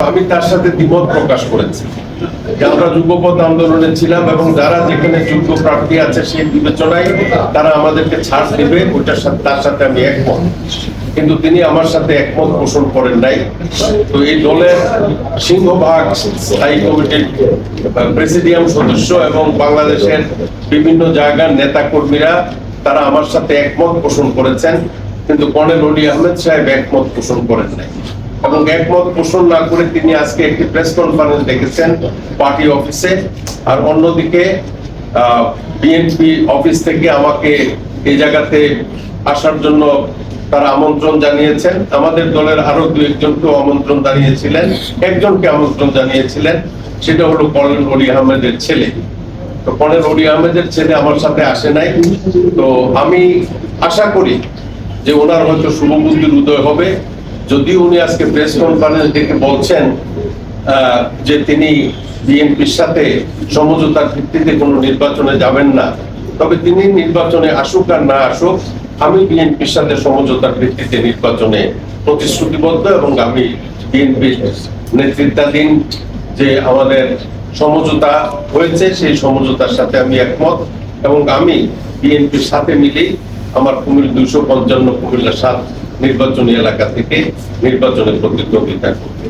আমি তার সাথে দ্বিমত প্রকাশ করেছি যে আমরা যুগপৎ আন্দোলনে ছিলাম এবং যারা যেখানে যোগ্য প্রার্থী আছে সেই বিবেচনায় তারা আমাদেরকে ছাড় দিবে, ওইটার সাথে তার সাথে আমি একমত। কিন্তু তিনি আমার সাথে একমত পোষণ করেন নাই। তো এই দলের সিংহভাগ স্থায়ী কমিটির প্রেসিডিয়াম সদস্য এবং বাংলাদেশের বিভিন্ন জায়গার নেতা কর্মীরা তারা আমার সাথে একমত পোষণ করেছেন, কিন্তু কর্নেল অলি আহমেদ সাহেব একমত পোষণ করেন নাই। এবং একমত পোষণ না করে তিনি আজকে একটি প্রেস কনফারেন্স ডেকেছেন পার্টি অফিসে, আর অন্যদিকে বিএনপি অফিস থেকে আমাকে এই জায়গাতে আসার জন্য তারা আমন্ত্রণ জানিয়েছেন। আমাদের দলের আরো দু একজনকেও আমন্ত্রণ জানিয়েছিলেন, একজনকে আমন্ত্রণ জানিয়েছিলেন, সেটা হলো কর্নেল অলি আহমেদের ছেলে। তো কর্নেল অলি আহমেদের ছেলে আমার সাথে আসে নাই। তো আমি আশা করি যে ওনার হয়তো শুভবুদ্ধির উদয় হবে। যদি উনি আজকে প্রেস কনফারেন্স ডেকে বলছেন যে তিনি বিএনপির সাথে সমঝোতার ভিত্তিতে কোনো নির্বাচনে যাবেন না, তবে তিনি নির্বাচনে আসুক আর না আসুক, আমি বিএনপির সাথে সমঝোতার ভিত্তিতে নির্বাচনে প্রতিশ্রুতিবদ্ধ এবং আমি বিএনপির নেতৃত্বাধীন যে আমাদের সমঝোতা হয়েছে সেই সমঝোতার সাথে আমি একমত এবং আমি বিএনপির সাথে মিলেই আমার কুমিল্লা 255 কুমিল্লা 7 নির্বাচনী এলাকা থেকে নির্বাচনে প্রতিদ্বন্দ্বিতা করবে।